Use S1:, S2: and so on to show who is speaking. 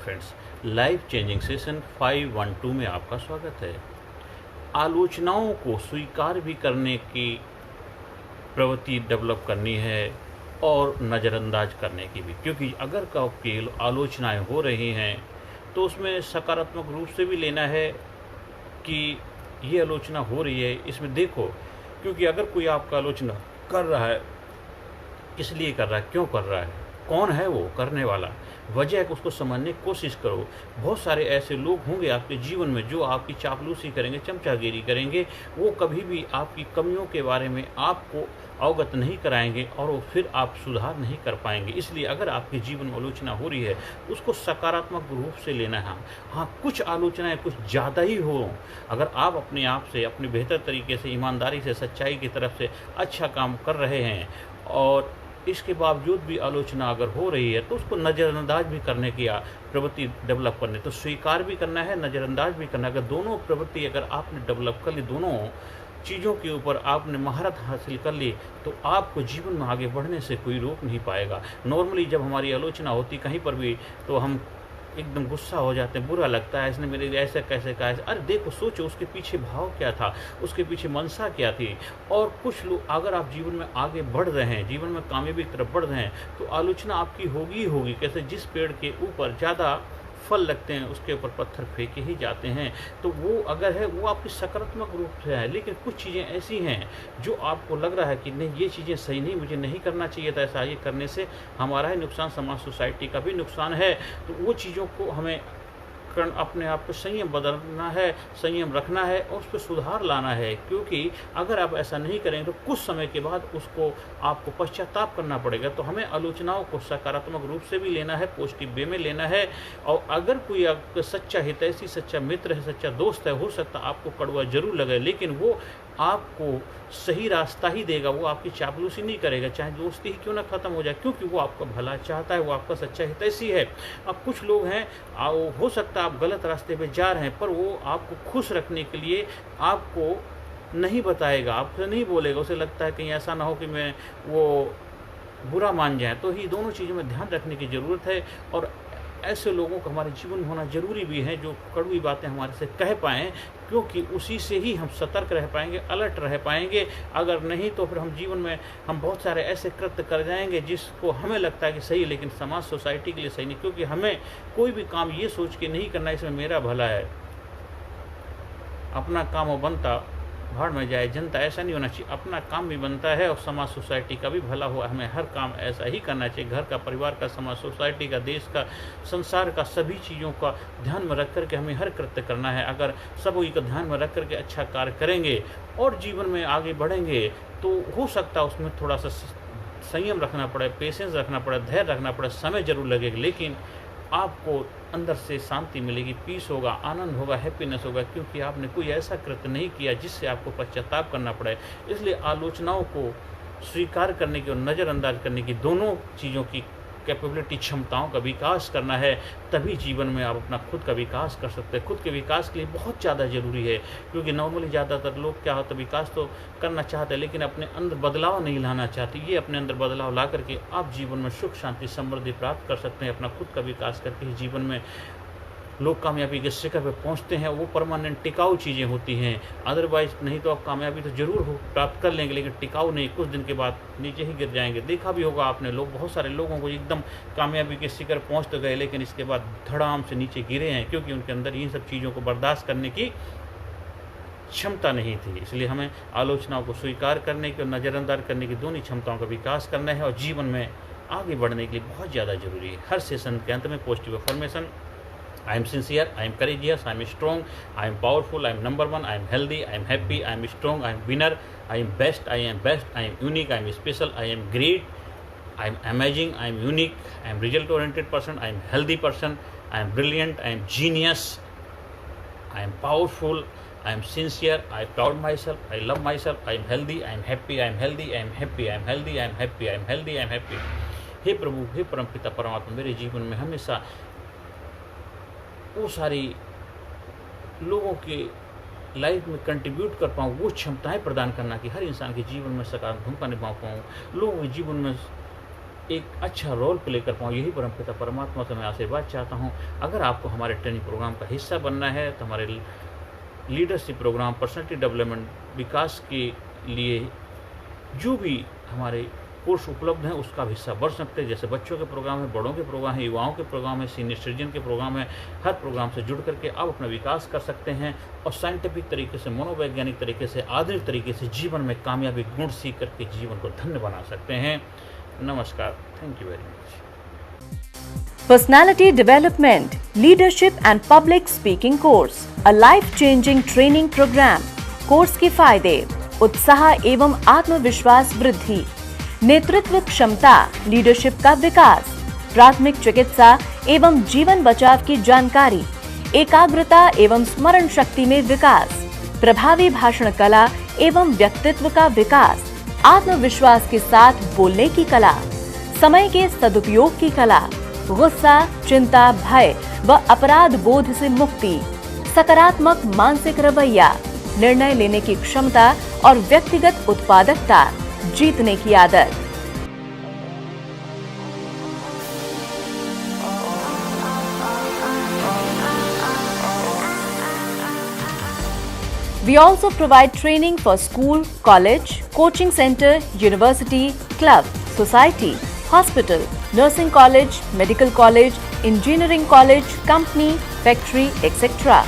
S1: Friends, life changing session 512 में आपका स्वागत है। आलोचनाओं को स्वीकार भी करने की प्रवृत्ति डेवलप करनी है और नज़रअंदाज करने की भी, क्योंकि अगर आपकी आलोचनाएं हो रही हैं तो उसमें सकारात्मक रूप से भी लेना है कि ये आलोचना हो रही है, इसमें देखो। क्योंकि अगर कोई आपका आलोचना कर रहा है, किस लिए कर रहा है, क्यों कर रहा है, कौन है वो करने वाला, वजह है, उसको समझने की कोशिश करो। बहुत सारे ऐसे लोग होंगे आपके जीवन में जो आपकी चापलूसी करेंगे, चमचागिरी करेंगे। वो कभी भी आपकी कमियों के बारे में आपको अवगत नहीं कराएंगे और वो फिर आप सुधार नहीं कर पाएंगे। इसलिए अगर आपके जीवन में आलोचना हो रही है उसको सकारात्मक रूप से लेना है। हाँ, कुछ आलोचनाएं कुछ ज़्यादा ही हो, अगर आप अपने आप से अपने बेहतर तरीके से, ईमानदारी से, सच्चाई की तरफ से अच्छा काम कर रहे हैं और इसके बावजूद भी आलोचना अगर हो रही है तो उसको नज़रअंदाज भी करने की प्रवृत्ति डेवलप करने, तो स्वीकार भी करना है, नज़रअंदाज भी करना है। अगर दोनों प्रवृत्ति अगर आपने डेवलप कर ली, दोनों चीज़ों के ऊपर आपने महारत हासिल कर ली, तो आपको जीवन में आगे बढ़ने से कोई रोक नहीं पाएगा। नॉर्मली जब हमारी आलोचना होती कहीं पर भी तो हम एकदम गुस्सा हो जाते हैं, बुरा लगता है, इसने मेरे लिए ऐसा कैसे कहा है। अरे देखो, सोचो उसके पीछे भाव क्या था, उसके पीछे मंशा क्या थी। और कुछ लोग, अगर आप जीवन में आगे बढ़ रहे हैं, जीवन में कामयाबी की तरफ बढ़ रहे हैं, तो आलोचना आपकी होगी ही होगी। कैसे जिस पेड़ के ऊपर ज़्यादा फल लगते हैं उसके ऊपर पत्थर फेंके ही जाते हैं। तो वो अगर है वो आपकी सकारात्मक रूप से है, लेकिन कुछ चीज़ें ऐसी हैं जो आपको लग रहा है कि नहीं, ये चीज़ें सही नहीं, मुझे नहीं करना चाहिए था ऐसा, ये करने से हमारा ही नुकसान, समाज सोसाइटी का भी नुकसान है। तो वो चीज़ों को हमें अपने आप को संयम बदलना है, संयम रखना है और उस पर सुधार लाना है। क्योंकि अगर आप ऐसा नहीं करेंगे तो कुछ समय के बाद उसको आपको पश्चाताप करना पड़ेगा। तो हमें आलोचनाओं को सकारात्मक रूप से भी लेना है, पॉजिटिव वे में लेना है। और अगर कोई आपका सच्चा हितैषी, सच्चा मित्र है, सच्चा दोस्त है, हो सकता है आपको कड़वा जरूर लगे, लेकिन वो आपको सही रास्ता ही देगा, वो आपकी चापलूसी नहीं करेगा, चाहे दोस्ती ही क्यों ना खत्म हो जाए, क्योंकि वो आपका भला चाहता है, वो आपका सच्चा हितैषी है। अब कुछ लोग हैं, हो सकता है आप गलत रास्ते पे जा रहे हैं, पर वो आपको खुश रखने के लिए आपको नहीं बताएगा, आपसे नहीं बोलेगा। उसे लगता है कहीं ऐसा ना हो कि मैं वो बुरा मान जाए। तो ही दोनों चीज़ों में ध्यान रखने की ज़रूरत है और ऐसे लोगों को हमारे जीवन में होना ज़रूरी भी है जो कड़वी बातें हमारे से कह पाएँ, क्योंकि उसी से ही हम सतर्क रह पाएंगे, अलर्ट रह पाएंगे। अगर नहीं तो फिर हम जीवन में हम बहुत सारे ऐसे कृत्य कर जाएंगे जिसको हमें लगता है कि सही, लेकिन समाज सोसाइटी के लिए सही नहीं। क्योंकि हमें कोई भी काम ये सोच के नहीं करना इसमें मेरा भला है, अपना काम वो बनता भाड़ में जाए जनता, ऐसा नहीं होना चाहिए। अपना काम भी बनता है और समाज सोसाइटी का भी भला हो, हमें हर काम ऐसा ही करना चाहिए। घर का, परिवार का, समाज सोसाइटी का, देश का, संसार का, सभी चीज़ों का ध्यान में रख करके हमें हर कृत्य करना है। अगर सभी का ध्यान में रख करके अच्छा कार्य करेंगे और जीवन में आगे बढ़ेंगे तो हो सकता है उसमें थोड़ा सा संयम रखना पड़े, पेशेंस रखना पड़े, धैर्य रखना पड़े, समय जरूर लगेगा, लेकिन आपको अंदर से शांति मिलेगी, पीस होगा, आनंद होगा, हैप्पीनेस होगा, क्योंकि आपने कोई ऐसा कृत्य नहीं किया जिससे आपको पश्चाताप करना पड़े। इसलिए आलोचनाओं को स्वीकार करने की और नज़रअंदाज करने की, दोनों चीज़ों की कैपेबिलिटी, क्षमताओं का विकास करना है, तभी जीवन में आप अपना खुद का विकास कर सकते हैं। खुद के विकास के लिए बहुत ज़्यादा ज़रूरी है, क्योंकि नॉर्मली ज़्यादातर लोग क्या होता है, विकास तो करना चाहते हैं लेकिन अपने अंदर बदलाव नहीं लाना चाहते। ये अपने अंदर बदलाव ला करके आप जीवन में सुख, शांति, समृद्धि प्राप्त कर सकते हैं। अपना खुद का विकास करके ही जीवन में लोग कामयाबी के शिखर पे पहुंचते हैं। वो परमानेंट टिकाऊ चीज़ें होती हैं, अदरवाइज नहीं तो आप कामयाबी तो जरूर प्राप्त कर लेंगे लेकिन टिकाऊ नहीं, कुछ दिन के बाद नीचे ही गिर जाएंगे। देखा भी होगा आपने, लोग, बहुत सारे लोगों को एकदम कामयाबी के शिखर पहुंच तो गए लेकिन इसके बाद धड़ाम से नीचे गिरे हैं, क्योंकि उनके अंदर इन सब चीज़ों को बर्दाश्त करने की क्षमता नहीं थी। इसलिए हमें आलोचनाओं को स्वीकार करने की और नज़रअंदाज करने की दोनों क्षमताओं का विकास करना है और जीवन में आगे बढ़ने के लिए बहुत ज़्यादा जरूरी है। हर सेशन के अंत में positive affirmation, I am sincere, I am courageous, I am strong, I am powerful, I am number one, I am healthy, I am happy, I am strong, I am winner, I am best, I am unique, I am special, I am great, I am amazing, I am unique, I am result oriented person, I am healthy person, I am brilliant, I am genius, I am powerful, I am sincere, I proud myself, I love myself, I am healthy, I am happy, I am healthy, I am happy, I am healthy, I am happy, I am healthy, I am happy। हे प्रभु, हे परमपिता परमात्मा, मेरे जीवन में हमेशा वो सारी लोगों के लाइफ में कंट्रीब्यूट कर पाऊँ, वो क्षमताएं प्रदान करना कि हर इंसान के जीवन में सकारात्मक भूमिका निभा पाऊँ, लोगों के जीवन में एक अच्छा रोल प्ले कर पाऊँ, यही परमपिता परमात्मा से मैं आशीर्वाद चाहता हूँ। अगर आपको हमारे ट्रेनिंग प्रोग्राम का हिस्सा बनना है तो हमारे लीडरशिप प्रोग्राम, पर्सनैलिटी डेवलपमेंट, विकास के लिए जो भी हमारे कोर्स उपलब्ध हैं उसका हिस्सा बढ़ सकते हैं। जैसे बच्चों के प्रोग्राम है, बड़ों के प्रोग्राम है, युवाओं के प्रोग्राम है, सीनियर सिटीजन के प्रोग्राम है। हर प्रोग्राम से जुड़ करके आप अपना विकास कर सकते हैं और साइंटिफिक तरीके से, मनोवैज्ञानिक तरीके से, आधुनिक तरीके से जीवन में कामयाबी गुण सीख करके जीवन को धन्य बना सकते हैं। नमस्कार, thank you very much.
S2: Personality Development, Leadership and Public Speaking Course, a life-changing training program. Course के फायदे: उत्साह एवं आत्मविश्वास वृद्धि, नेतृत्व क्षमता, लीडरशिप का विकास, प्राथमिक चिकित्सा एवं जीवन बचाव की जानकारी, एकाग्रता एवं स्मरण शक्ति में विकास, प्रभावी भाषण कला एवं व्यक्तित्व का विकास, आत्मविश्वास के साथ बोलने की कला, समय के सदुपयोग की कला, गुस्सा, चिंता, भय व अपराध बोध से मुक्ति, सकारात्मक मानसिक रवैया, निर्णय लेने की क्षमता और व्यक्तिगत उत्पादकता, जीतने की आदत। We also provide training for school, college, coaching center, university, club, society, hospital, nursing college, medical college, engineering college, company, factory, etc.